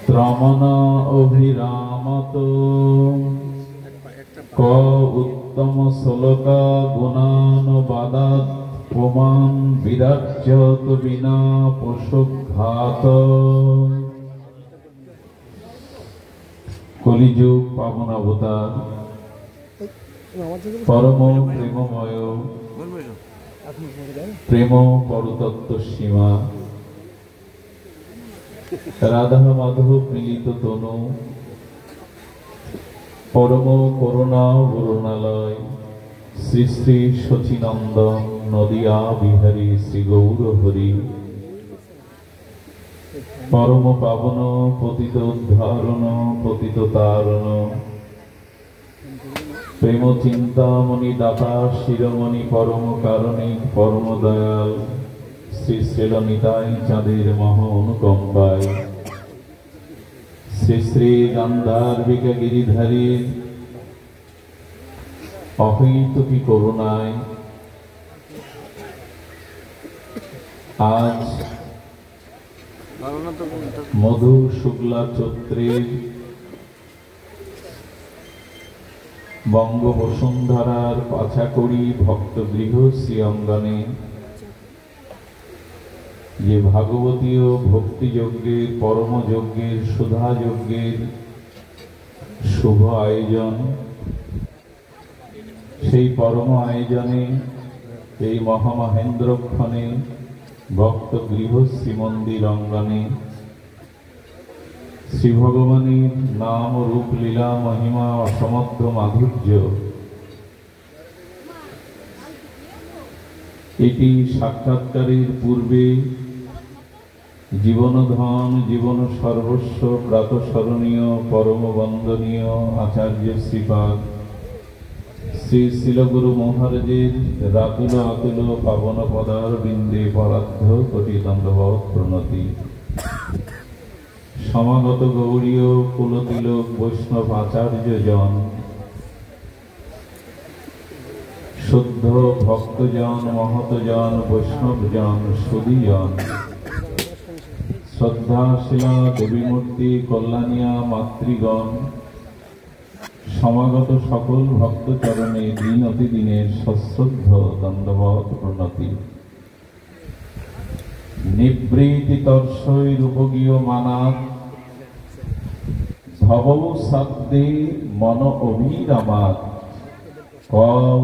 ত্রমণ অভিরামত ক উত্তম শ্লোকা গুণানুবাদাৎ পুমাং বিরাজ্যত বিনা পশুঘাত। কলিযুগ পাবন অবতার পরম প্রেমময় প্রেম পরতত্ত্ব সীমা রাধা মাধব মিলিত তনু পরম করুণা বরুণালয় শ্রী শ্রী শচীনন্দন নদিয়া বিহারী শ্রী গৌর হরি পরম পাবন পতিত উদ্ধারণ পতিত তারণ প্রেম চিন্তামণি দাতা শিরোমণি পরম কারণিক পরম দয়াল শ্রী শ্রীলনিতাই চাঁদের মহা অনুকম্পায় শ্রী শ্রী গান্ধার্বিকা গিরিধারীর অহৈতুকী করুণায় আজ মধু শুক্লা চৈত্রের বঙ্গ বসুন্ধরার পাছাকড়ি ভক্তগৃহ শ্রী অঙ্গনে যে ভাগবতীয় ভক্তিযজ্ঞের পরমযজ্ঞের সুধাযজ্ঞের শুভ আয়োজন, সেই পরম আয়োজনে এই মহামহেন্দ্রক্ষণে ভক্তগৃহ শ্রীমন্দির অঙ্গনে শ্রী ভগবানের নাম রূপ লীলা মহিমা অসমর্থ মাধুর্য এটি সাক্ষাৎকারের পূর্বে জীবনধন জীবন সর্বস্ব প্রাতঃস্মরণীয় পরম বন্দনীয় আচার্য শ্রীপাদ শ্রী শিলগুরু মহারাজের রাতুল আতুল পাবন পদার বৃন্দে পরার্ধ কোটি দণ্ডবৎ প্রণতি। সমাগত গৌরীয় কুলতিলক বৈষ্ণব আচার্যজন, শুদ্ধ ভক্তজন মহতজন বৈষ্ণবজন সুধীজন, শ্রদ্ধাশীলা দেবীমূর্তি কল্যাণিয়া মাতৃগণ, সমাগত সকল ভক্তচরণে দিন অতিদিনের সশ্রদ্ধ দণ্ডবৎ প্রণতি। নিবৃতি তর্ষৈ রূপগীয় মানাত ভবৌ সাধ্যে মন অভিরামাত ক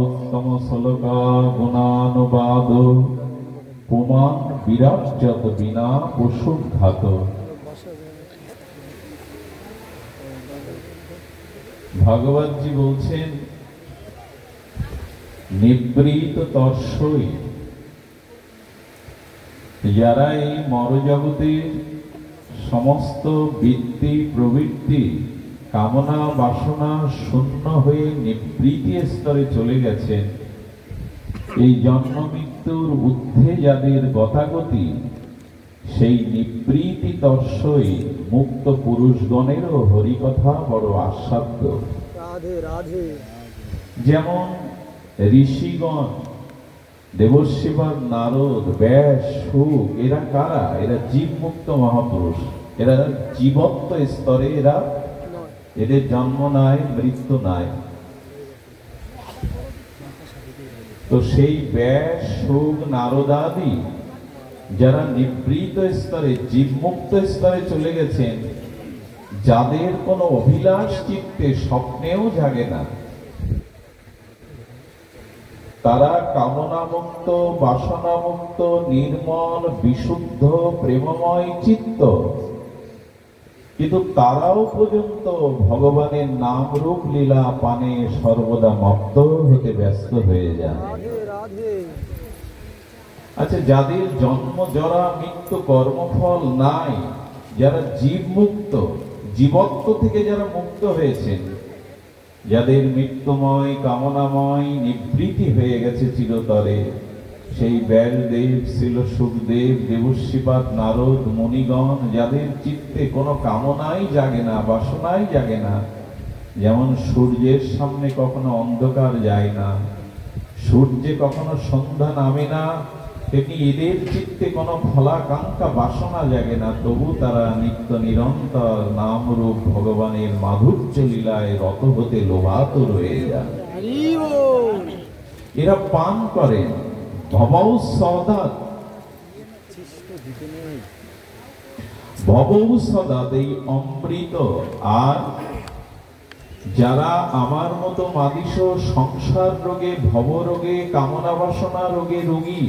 উত্তম শ্লোকা গুণানুবাদ পুমাং বিরাজ্যত বিনা পশুঘাত। ভগবতজি বলছেন নিবৃত তর্ষৈ, যারা এই মরজগতের সমস্ত বৃত্তি প্রবৃত্তি কামনা বাসনা শূন্য হয়ে নিবৃতি স্তরে চলে গেছেন, এই জন্ম মৃত্যুর ঊর্ধ্বে যাদের গতাগতি, সেই নিবৃতি তর্ষৈ মুক্ত পুরুষগণেরও হরিকথা বড় আস্বাদ্য। যেমন ঋষিগণ দেবশিবাদ নারদ ব্যাস শুক, এরা কারা? এরা জীব মুক্ত মহাপুরুষ, এরা জীবত্ব স্তরে, এদের জন্ম নাই মৃত্যু নাই। তো সেই ব্যাস শুক নারদাদি যারা নিবৃত স্তরে জীবমুক্ত স্তরে চলে গেছেন, যাদের কোনো অভিলাষ চিত্তে স্বপ্নেও জাগে না, তারা কামনামুক্ত বাসনামুক্ত নির্মল বিশুদ্ধ প্রেমময় চিত্ত, কিন্তু তারাও পর্যন্ত ভগবানের নাম রূপ লীলা পানে সর্বদা মত্ত হতে ব্যস্ত হয়ে যায়। আচ্ছা, যাদের জন্ম জরা মৃত্যু কর্মফল নাই, যারা জীব মুক্ত জীবত্ব থেকে যারা মুক্ত হয়েছেন, যাদের মৃত্যুময় কামনাময় নিবৃত্তি হয়ে গেছে চিরতরে, সেই ব্যাসদেব শ্রীল সুখদেব দেবশ্রীপাদ নারদ মুনিগণ, যাদের চিত্তে কোনো কামনাই জাগে না বাসনাই জাগে না, যেমন সূর্যের সামনে কখনো অন্ধকার যায় না, সূর্যে কখনো সন্ধ্যা নামে না, তেমনি এদের চিত্তে কোনো ফলাকাঙ্ক্ষা বাসনা জাগে না, তবু তারা নিত্য নিরন্তর নাম রূপ ভগবানের মাধুর্য লীলায় রত হতে লোভাত রয়ে যায়। এরা পান করেন ভবৌ সদাত, ভবৌ সদাত এই অমৃত। আর যারা আমার মতো মাদিস সংসার রোগে, ভবরোগে, কামনা বাসনা রোগে রোগী,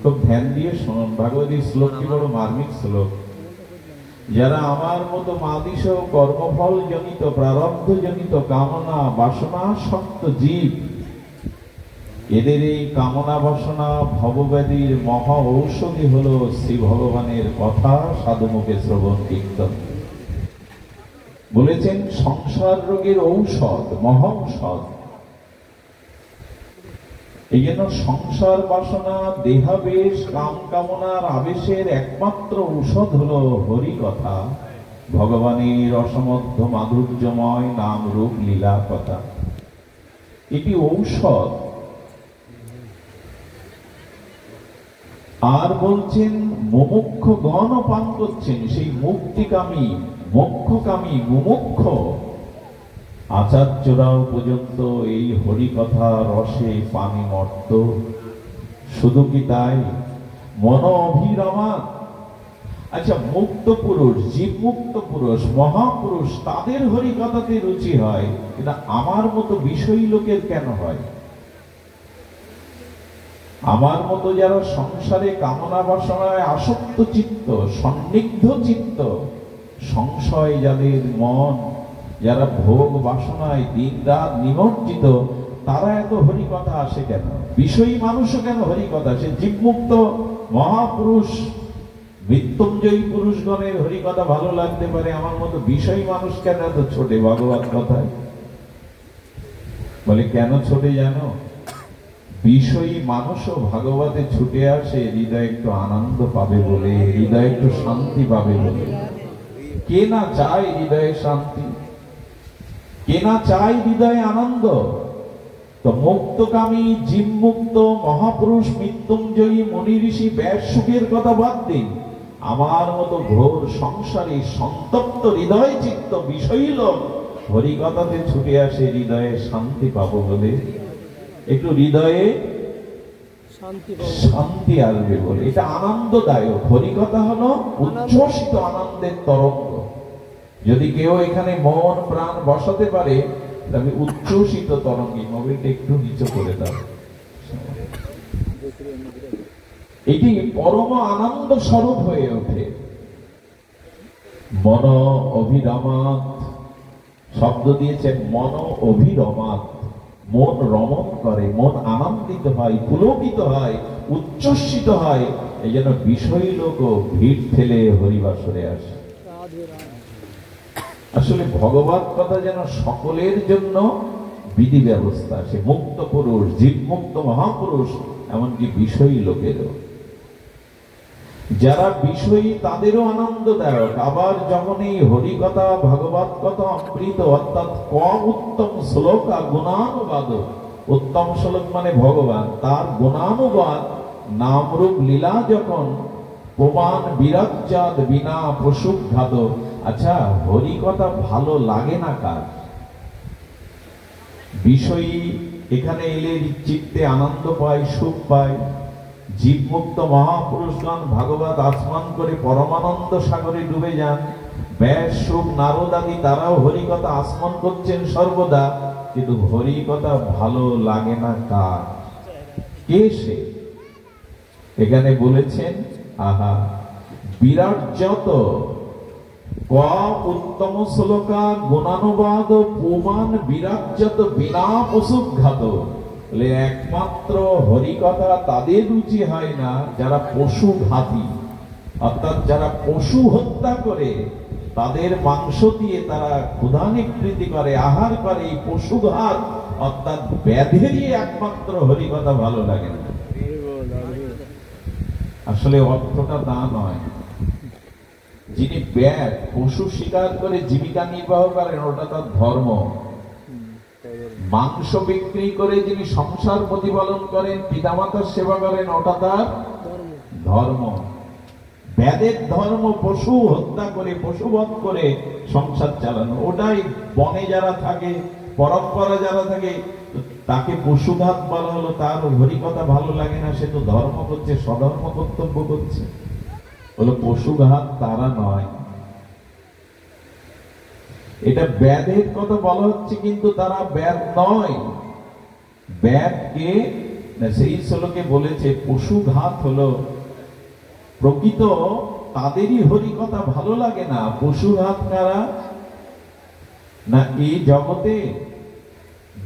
খুব ধ্যান দিয়ে শুনুন, ভাগবতী শ্লোকটি বড় মার্মিক শ্লোক। যারা আমার মতো মাদিস কর্মফল জনিত, প্রারব্ধ জনিত কামনা বাসনা শক্ত জীব, এদের এই কামনা বাসনা ভবব্যাধির মহা ঔষধি হলো শ্রী ভগবানের কথা, সাধুমুখে শ্রবণ কীর্তন। বলেছেন সংসার রোগের ঔষধ, মহা ঔষধ। এই জন্য সংসার বাসনা, দেহাবেশ, কাম কামনার আবেশের একমাত্র ঔষধ হলো হরি কথা, ভগবানের অসমধ্য মাধুর্যময় নাম রূপ লীলা কথা। এটি ঔষধ। আর বলছেন মুমুক্ষগণ পান করছেন, সেই মুক্তিকামী, মোক্ষকামী মুমুক্ষ আচার্যরাও পর্যন্ত এই হরিকথা রসে পানি মর্ত। শুধু কি তাই? মন অভিরমা। আচ্ছা, মুক্ত পুরুষ, জীব মুক্ত পুরুষ, মহাপুরুষ, তাদের হরিকথাতে রুচি হয়, কিন্তু আমার মতো বিষয়ী লোকের কেন হয়? আমার মতো যারা সংসারে কামনা বাসনায় আসক্ত চিত্ত, সন্নিগ্ধ চিত্ত, সংশয় যাদের মন, যারা ভোগ বাসনায় দিন রাত নিমজ্জিত, তারা এত হরিকথা আসে কেন? বিষয়ী মানুষও কেন হরিকথা? সে জীবমুক্ত মহাপুরুষ, মৃত্যুঞ্জয়ী পুরুষগণের হরিকথা ভালো লাগতে পারে, আমার মতো বিষয়ী মানুষ কেন এত ছোটে ভগবত কথায়? বলে কেন ছোটে জানো? বিষয়ী মানুষও ভাগবতে ছুটে আসে হৃদয়ে একটু আনন্দ পাবে বলে, হৃদয়ে একটু শান্তি পাবে বলে। কে না চায় হৃদয়ে শান্তি? কে না চায় হৃদয়ে আনন্দ? তো মুক্তকামী, জীব মুক্ত মহাপুরুষ, মৃত্যুঞ্জয়ী মুনি ঋষি ব্যাস সুখের কথা বাদ দিন, আমার মতো ঘোর সংসারী সন্তপ্ত হৃদয় চিত্ত বিষয়ী লোক হরিকথাতে ছুটে আসে হৃদয়ে শান্তি পাবো বলে, একটু হৃদয়ে শান্তি আসবে বলে। এটা আনন্দদায়ক। হরিকথা হলো উচ্ছ্বসিত আনন্দের তরঙ্গ। যদি কেউ এখানে মন প্রাণ বসাতে পারে, তবে উচ্ছ্বসিত তরঙ্গে। মোবাইলটা একটু নিচে করে দাও। এটি পরম আনন্দ স্বরূপ হয়ে ওঠে। মন অভিরমাৎ শব্দ দিয়েছেন, মন অভিরমাৎ, মন রমণ করে, মন আনন্দিত হয়, পুলকিত হয়, উচ্ছ্বসিত হয়। এই জন্য বিষয়ী লোক ভিড় ঠেলে হরিবাসরে আসে। আসলে ভগবত কথা যেন সকলের জন্য বিধি ব্যবস্থা। সে মুক্ত পুরুষ, জীব মুক্ত মহাপুরুষ, এমনকি বিষয়ী লোকেরও। যারা বিষয়ী তাদেরও আনন্দদায়ক। আবার যখন এই হরিকথা, ভাগবত কথা অমৃত, অর্থাৎ কম উত্তম শ্লোকা গুণানুবাদ, উত্তম শ্লোক মানে ভগবান, তার গুণানুবাদ নামরূপ লীলা যখন প্রমাণ বিরাজ্জাদ বিনা প্রসুঘাত। আচ্ছা, হরিকথা ভালো লাগে না কার? বিষয়ী এখানে এলে চিত্তে আনন্দ পায়, সুখ পায়। জীবমুক্ত মহাপুরুষগণ ভাগবত আস্মান করে পরমানন্দ সাগরে ডুবে যান। ব্যাস, সুখ, নারদ আদি তারাও হরিকথা আস্মন করছেন সর্বদা, কিন্তু হরিকথা ভালো লাগে না কার? কে সে? এখানে বলেছেন, আহা বিরাট যত উত্তম শ্লোকা গুণানুবাদ প্রমাণ বিরাজ্যত বিনা পশুঘাত। একমাত্র হরিকথা তাদের রুচি হয় না যারা পশু ঘাতী, অর্থাৎ যারা পশু হত্যা করে তাদের মাংস দিয়ে তারা ক্ষুধা নিবৃত্তি করে, আহার করে। এই পশুঘাত অর্থাৎ ব্যাধেরই একমাত্র হরিকথা ভালো লাগে না। আসলে অর্থটা তা নয়। যিনি ব্যাধ, পশু শিকার করে জীবিকা নির্বাহ করেন, ওটা তার ধর্ম। মাংস বিক্রি করে যিনি সংসার প্রতিপালন করেন, পিতামাতার সেবা করেন, ওটা তার ধর্ম। বেদের ধর্ম পশু হত্যা করে, পশুবধ করে সংসার চালানো। ওটাই বনে যারা থাকে, পরম্পরা যারা থাকে, তাকে পশুঘাত বলা হলো। তার হরিকথা ভালো লাগে না, সে তো ধর্ম করছে, স্বধর্ম কর্তব্য করছে। হলো পশুঘাত তারা নয়। এটা ব্যাধের কথা বলা হচ্ছে, কিন্তু তারা ব্যাধ নয়। ব্যাধকে সেই শ্লোকে বলেছে পশুঘাত হলো প্রকৃত তাদেরই হরিকথা ভালো লাগে না। পশুঘাত কারা না? এই জগতে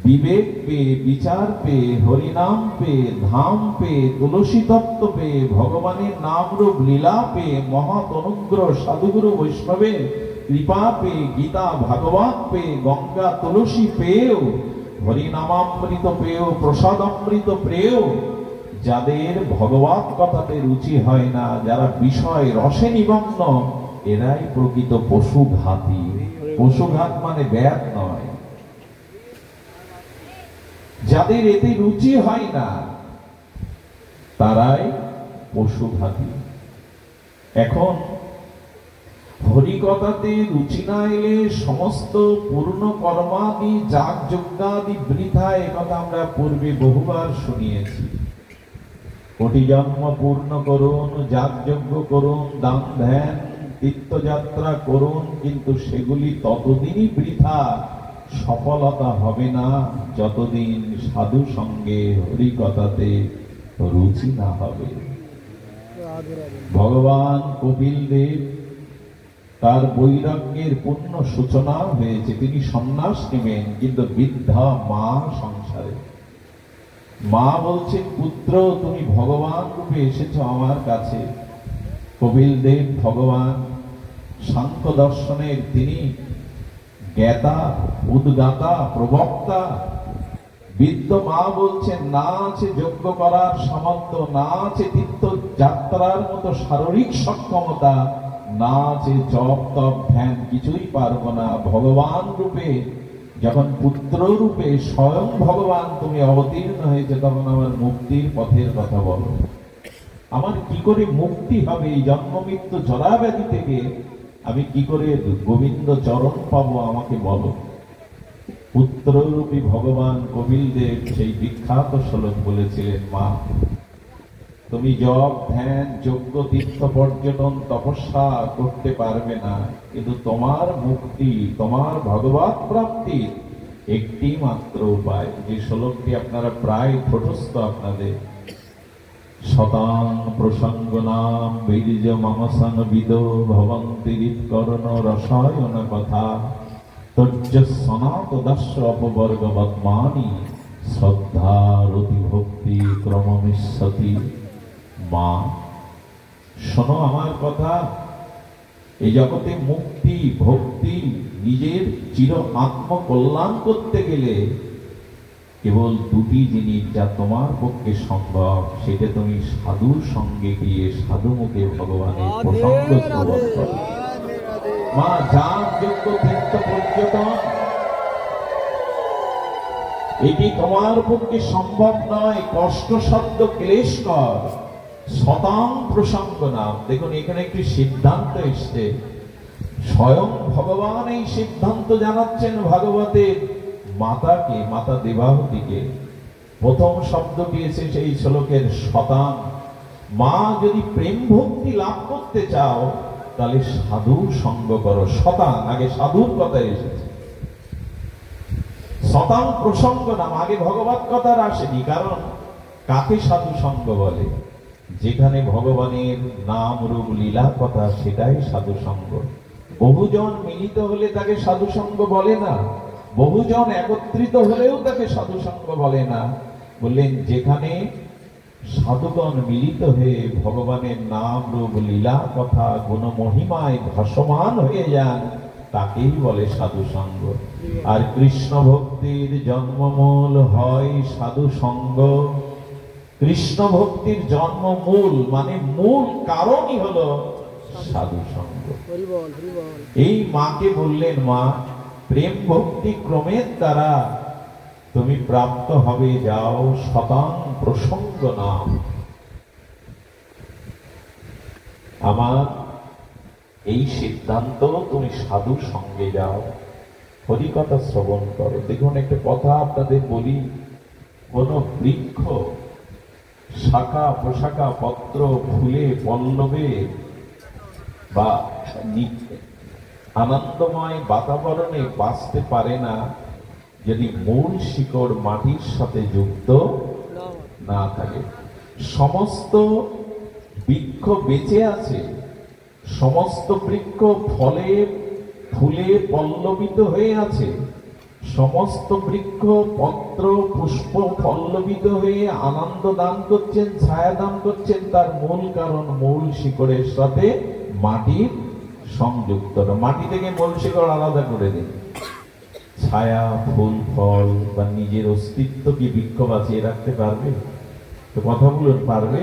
বিবেক পেয়ে, বিচার পেয়ে, হরিনাম পেয়ে, ধাম পেয়ে, তুলসী তত্ত্ব পেয়ে, ভগবানের নাম রূপ লীলা পেয়ে, মহৎ অনুগ্রহ সাধুগুরু বৈষ্ণবের কৃপা পেয়ে, গীতা ভাগবত পেয়ে, গঙ্গা তুলসী পেয়েও, হরিনামামৃত পেয়েও, প্রসাদামৃত পেয়েও যাদের ভগবত কথাতে রুচি হয় না, যারা বিষয় রসে নিমগ্ন, এরাই প্রকৃত পশুঘাতী। পশুঘাত মানে ব্যাধ নয়। যাদের এতে রুচি হয় না তারাই পশুঘাতী। এখন হরিকথাতে রুচি না এলে সমস্ত পূর্ণ কর্মাদি, যাগ যজ্ঞাদি বৃথা। একথা আমরা পূর্বে বহুবার শুনিয়েছি। কোটি জন্ম পূর্ণ করুন, যাগ যজ্ঞ করুন, দান ধ্যান তীর্থযাত্রা করুন, কিন্তু সেগুলি ততদিনই বৃথা, সফলতা হবে না যতদিন সাধু সঙ্গে হরিকথাতে রুচি না হবে। ভগবান কপিল দেব তার বৈরাগ্যের পূর্ণ সূচনা হয়েছে, তিনি সন্ন্যাস নেবেন, কিন্তু বৃদ্ধা মা সংসারে। মা বলছে, পুত্র তুমি ভগবান রূপে এসেছো আমার কাছে। কপিল দেব ভগবান, সাংখ্য দর্শনের তিনি জ্ঞাতা, উদ্গাতা, প্রবক্তা। বৃদ্ধ মা বলছেন, না আছে যজ্ঞ করার সামর্থ্য, না আছে তীর্থযাত্রার মতো শারীরিক সক্ষমতা, না আছে জপ তপ ধ্যান, কিছুই পারবো না। ভগবান রূপে যখন পুত্র রূপে স্বয়ং ভগবান তুমি অবতীর্ণ হয়েছে, তখন আমার মুক্তির পথের কথা বলো। আমার কি করে মুক্তি হবে এই জন্ম মৃত্যু জরা ব্যাধি থেকে? আমি কি করে গোবিন্দ চরণ পাবো, আমাকে বলো। পুত্ররূপী ভগবান কপিল দেব সেই বিখ্যাত শ্লোক বলেছিলেন, মা তুমি জপ ধ্যান যজ্ঞ তীর্থ পর্যটন তপস্যা করতে পারবে না, কিন্তু তোমার মুক্তি, তোমার ভগবত প্রাপ্তি একটি মাত্র উপায়। যে শ্লোকটি আপনারা প্রায় ঠোঁটস্থ আপনাদের, শতাং প্রসঙ্গনাম বীর্য মমসং বিদো ভবন্তি হৃৎকর্ণ রসায়ন কথা তজ্জ সনাত দস্য অপবর্গ বদ্মানি শ্রদ্ধা রতি ভক্তি ক্রমমিষ্যতি। মা শোনো আমার কথা, এই জগতে মুক্তি ভক্তি নিজের চির আত্মকল্যাণ করতে গেলে কেবল দুটি জিনিস যা তোমার পক্ষে সম্ভব, সেটা তুমি সাধুর সঙ্গে গিয়ে সাধু মুখে ভগবানের প্রসঙ্গ শ্রবণ করো। মা যাগ যজ্ঞ তীর্থ পর্যটন এটি তোমার পক্ষে সম্ভব নয়, কষ্টসাধ্য ক্লেশকর। শতাং প্রসঙ্গ নাম, দেখুন এখানে একটি সিদ্ধান্ত এসছে, স্বয়ং ভগবান এই সিদ্ধান্ত জানাচ্ছেন ভাগবতের মাতাকে, মাতা দেবাহুতিকে। প্রথম শব্দটি এসে সেই শ্লোকের শতাং। মা যদি প্রেম ভক্তি লাভ করতে চাও তাহলে সাধুর সঙ্গ করো। শতাং, আগে সাধুর কথা এসেছে। শতাং প্রসঙ্গ নাম, আগে ভগবত কথা আসেনি। কারণ কাকে সাধু সঙ্গ বলে? যেখানে ভগবানের নাম রূপ লীলা কথা, সেটাই সাধু সঙ্গ। বহুজন মিলিত হলে তাকে সাধু সঙ্গ বলে না, বহুজন একত্রিত হলেও তাকে সাধু সঙ্গ বলে না। বললেন যেখানে সাধুগণ মিলিত হয়ে ভগবানের নাম রূপ লীলা কথা গুণ মহিমায় ভাসমান হয়ে যান, তাকেই বলে সাধু সঙ্গ। আর কৃষ্ণ ভক্তির জন্মমূল হয় সাধু সঙ্গ। কৃষ্ণ ভক্তির জন্মমূল মানে মূল কারণই হলো সাধু সঙ্গ। এই মাকে বললেন, মা প্রেম ভক্তি ক্রমের দ্বারা তুমি প্রাপ্ত হবে, যাও শতাং প্রসঙ্গ নাম। আমার এই সিদ্ধান্ত, তুমি সাধু সঙ্গে যাও, হরিকথা শ্রবণ করো। দেখুন একটা কথা আপনাদের বলি, কোন বৃক্ষ শাখা প্রশাখা পত্র ফুলে পল্লবে বা আনন্দময় বাতাবরণে বাঁচতে পারে না যদি মূল শিকড় মাটির সাথে যুক্ত না থাকে। সমস্ত বৃক্ষ বেঁচে আছে, সমস্ত বৃক্ষ ফলে ফুলে পল্লবিত হয়ে আছে, সমস্ত বৃক্ষ পত্র পুষ্প পল্লবিত হয়ে আনন্দ দান করছেন, ছায়া দান করছেন, তার মূল কারণ মূল শিকড়ের সাথে মাটির সংযুক্ত। মাটি থেকে মূল শিকড় আলাদা করে দিন, ছায়া ফুল ফল বা নিজের অস্তিত্ব কি বৃক্ষ বাঁচিয়ে রাখতে পারবে? তো কথা বলুন, পারবে?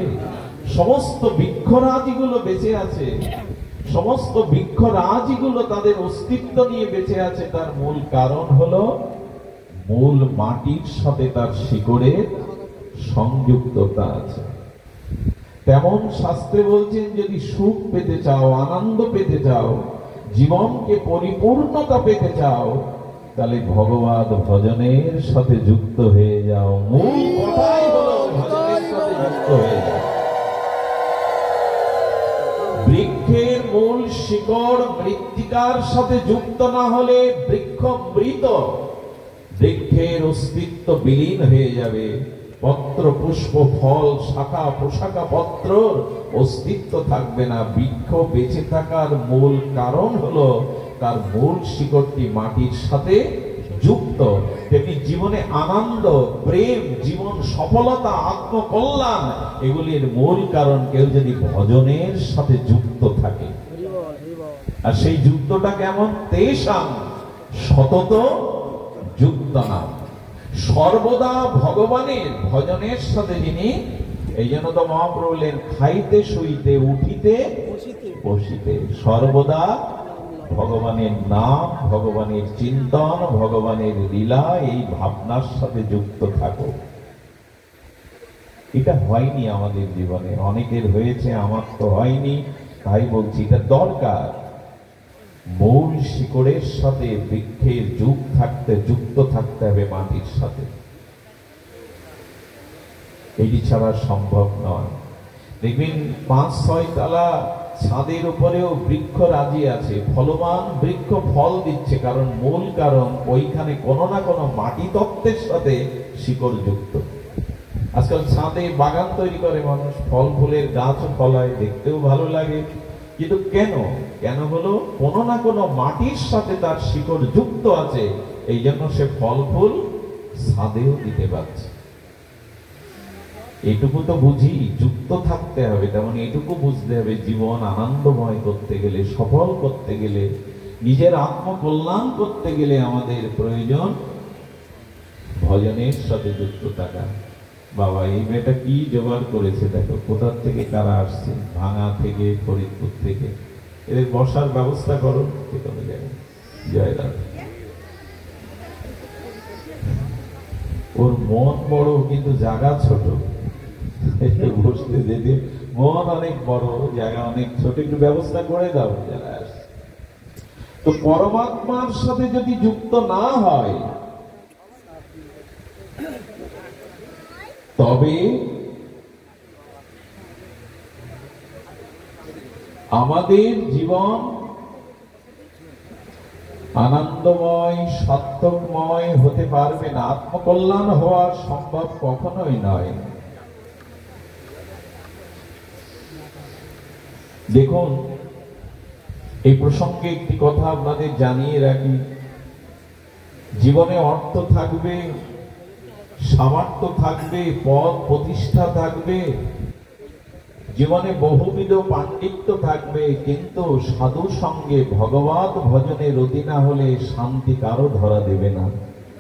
সমস্ত বৃক্ষরাজিগুলো বেঁচে আছে, সমস্ত বৃক্ষরাজিগুলো তাদের অস্তিত্ব নিয়ে বেঁচে আছে, তার মূল কারণ হলো মূল মাটির সাথে তার শিকড়ের সংযুক্ততা আছে। তেমন শাস্ত্রে বলছেন, যদি সুখ পেতে চাও, আনন্দ পেতে চাও, জীবনকে পরিপূর্ণতা পেতে চাও, তাহলে ভগবত ভজনের সাথে যুক্ত হয়ে যাও। মূল কথাই হলো ভজনের সাথে যুক্ত হয়ে যাও। বৃক্ষের মূল শিকড় মৃত্তিকার সাথে যুক্ত না হলে বৃক্ষ মৃত, বৃক্ষের অস্তিত্ব বিলীন হয়ে যাবে। পত্র পুষ্প ফল শাখা প্রশাখা পত্রর অস্তিত্ব থাকবে না। বৃক্ষ বেঁচে থাকার মূল কারণ হলো তার মূল শিকড়টি মাটির সাথে যুক্ত। তেমনি জীবনে আনন্দ, প্রেম, জীবন সফলতা, আত্মকল্যাণ, এগুলির মূল কারণ কেউ যদি ভজনের সাথে যুক্ত থাকে। আর সেই যুক্তটা কেমন? তেষাং সতত যুক্ত না, সর্বদা ভগবানের ভজনের সাথে যিনি, এই জন্য তো মহাপ্রভু বললেন, খাইতে শুইতে উঠিতে বসিতে সর্বদা ভগবানের নাম, ভগবানের চিন্তন, ভগবানের লীলা, এই ভাবনার সাথে যুক্ত থাকো। এটা হয়নি আমাদের জীবনে, অনেকের হয়েছে, আমার তো হয়নি, তাই বলছি এটা দরকার। মূল শিকড়ের সাথে বৃক্ষের যুক্ত থাকতে হবে মাটির সাথে, এটি ছাড়া সম্ভব নয়। দেখবেন ৫-৬ তলা ছাদের উপরেও বৃক্ষ রাজি আছে, ফলবান বৃক্ষ ফল দিচ্ছে, কারণ মূল কারণ ওইখানে কোনো না কোনো মাটি তত্ত্বের সাথে শিকড় যুক্ত। আজকাল ছাদে বাগান তৈরি করে মানুষ, ফল ফুলের গাছ ফলায়, দেখতেও ভালো লাগে, কিন্তু কেন হলো কোনো না কোনো মাটির সাথে তার শিকড় যুক্ত আছে, এই জন্য সে ফল ফুল ছাদেও দিতে পারছে। এইটুকু তো বুঝি, যুক্ত থাকতে হবে। তেমন এইটুকু বুঝতে হবে, জীবন আনন্দময় করতে গেলে, সফল করতে গেলে, নিজের আত্মকল্যাণ করতে গেলে আমাদের প্রয়োজন ভজনের সাথে যুক্ত থাকা। বাবা এই মেয়েটা কি জোগাড় করেছে দেখো, কোথা থেকে কারা আসছে, ভাঙা থেকে, ফরিদপুর থেকে, এদের বসার ব্যবস্থা করো। জয় রাধা। ওর মন বড় কিন্তু জায়গা ছোট, বসতে যেতে মন অনেক বড়, জায়গা অনেক ছোট, একটু ব্যবস্থা করে দাও যারা আসছে। তো পরমাত্মার সাথে যদি যুক্ত না হয় তবে আমাদের জীবন আনন্দময় সার্থকময় হতে পারবে না, আত্মকল্যাণ হওয়া সম্ভব কখনোই নয়। দেখুন এই প্রসঙ্গে একটি কথা আপনাদের জানিয়ে রাখি, জীবনে অর্থ থাকবে, সামর্থ্য থাকবে, পদ প্রতিষ্ঠা থাকবে, জীবনে বহুবিধ পাণ্ডিত্য থাকবে, কিন্তু সাধু সঙ্গে ভগবত ভজনে রতি না হলে শান্তি কারো ধরা দেবে না,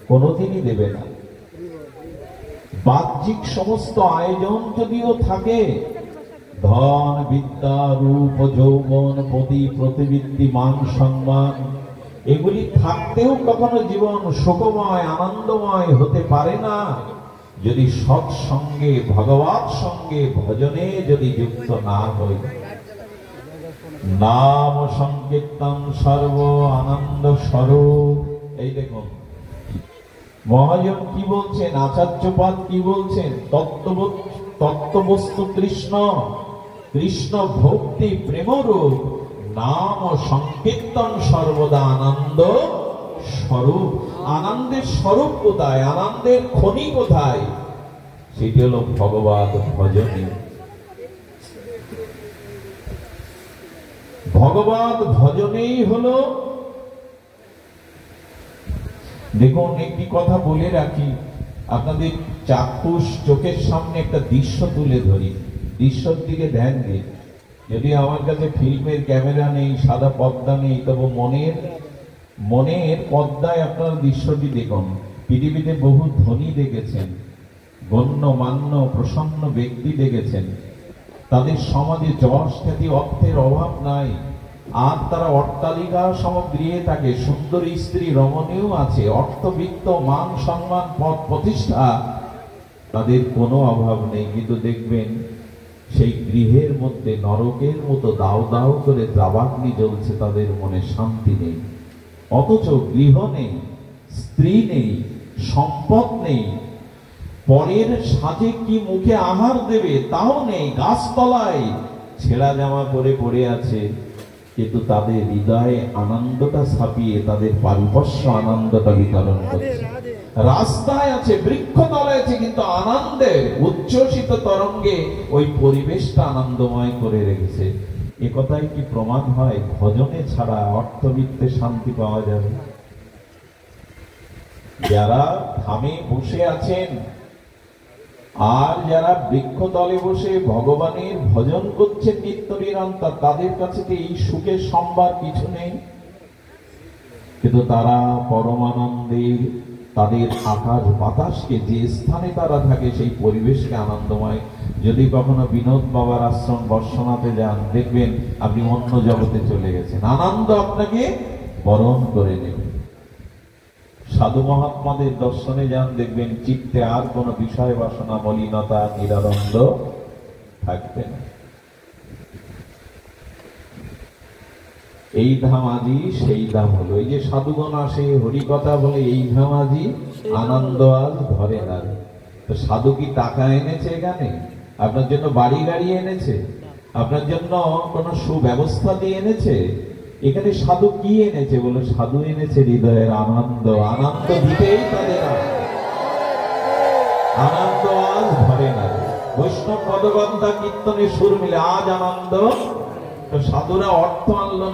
কোনোদিনই দেবে না। বাহ্যিক সমস্ত আয়োজন যদিও থাকে, ধন বিদ্যা রূপ যৌবন পতি প্রতিবৃত্তি মান সম্মান, এগুলি থাকতেও কখনো জীবন সুখময় আনন্দময় হতে পারে না যদি সৎসঙ্গে ভগবত সঙ্গে ভজনে যদি যুক্ত না হই। নাম সংকীর্তন সর্ব আনন্দ স্বরূপ। এই দেখুন মহাজন কি বলছেন, আচার্যপাদ কি বলছেন, তত্ত্ববস্তু কৃষ্ণ, কৃষ্ণ ভক্তি প্রেমরূপ, নাম সংকীর্তন সর্বদা আনন্দ স্বরূপ। আনন্দের স্বরূপ কোথায়, আনন্দের খনি কোথায়? সেটি হলো ভগবত ভজনে। ভগবত ভজনেই হলো। দেখুন একটি কথা বলে রাখি, আপনাদের চাক্ষুষ চোখের সামনে একটা দৃশ্য তুলে ধরি, দৃশ্যর দিকে ধ্যান দিন। যদি আমার কাছে ফিল্মের ক্যামেরা নেই, সাদা পর্দা নেই, তবে মনের পর্দায় আপনারা দৃশ্যটি দেখুন। পৃথিবীতে বহু ধনী দেখেছেন, গণ্যমান্য প্রসন্ন ব্যক্তি দেখেছেন, তাদের সমাজে যশ খ্যাতি অর্থের অভাব নাই, আর তারা অট্টালিকা সমগৃহে থাকে, সুন্দর স্ত্রী রমণীয় আছে, অর্থবিত্ত, মান সম্মান পদ প্রতিষ্ঠা, তাদের কোনো অভাব নেই। কিন্তু দেখবেন সেই গৃহের মধ্যে নরকের মতো দাও দাও করে দাবাগ্নি জ্বলছে, তাদের মনে শান্তি নেই। অথচ গৃহ নেই, স্ত্রী নেই, সম্পদ নেই, পরের সাজে কি মুখে আহার দেবে তাও নেই, গাছতলায় ছেঁড়া জামা পরে পড়ে আছে, কিন্তু তাদের হৃদয়ে আনন্দটা ছাপিয়ে তাদের পারিপার্শ্ব আনন্দটা বিতরণ করছে। রাস্তায় আছে, বৃক্ষতলায় আছে, কিন্তু আনন্দের উচ্ছ্বসিত তরঙ্গে ওই পরিবেশটা আনন্দময় করে রেখেছে। এ কথাই কি প্রমাণ হয় ভজনে ছাড়া অর্থবিত্তে শান্তি পাওয়া যাবে? যারা ধামে বসে আছেন আর যারা বৃক্ষতলে বসে ভগবানের ভজন করছেন নিত্য নিরন্তর, তাদের কাছে তো এই সুখের সম্ভার কিছু নেই, কিন্তু তারা পরমানন্দের তাদের আকাশ বাতাসকে, যে স্থানে তারা থাকে সেই পরিবেশকে আনন্দময়। যদি কখনো বিনোদ বাবার আশ্রম বর্ষনাতে যান, দেখবেন আপনি অন্য জগতে চলে গেছেন, আনন্দ আপনাকে বরণ করে নেবে। সাধু মহাত্মাদের দর্শনে যান, দেখবেন চিত্তে আর কোন বিষয় বাসনা, মলিনতা, নিরানন্দ থাকবে না। এই ধাম আজি সেই ধাম হলো। এই যে সাধুগণ আসে হরিকথা বলে, এই ধাম আজি আনন্দ আজ ধরে না। তো সাধু কি টাকা এনেছে এখানে? আপনার জন্য বাড়ি গাড়ি এনেছে? আপনার জন্য কোন সুব্যবস্থা দিয়ে এনেছে? এখানে সাধু কি এনেছে? বলে সাধু এনেছে হৃদয়ের আনন্দ। আনন্দ দিতেই তাদের আনন্দ আজ ধরে না। বৈষ্ণব পদগন্ধা কীর্তনের সুর মিলে আজ আনন্দ। তো সাধুরা অর্থ আনলো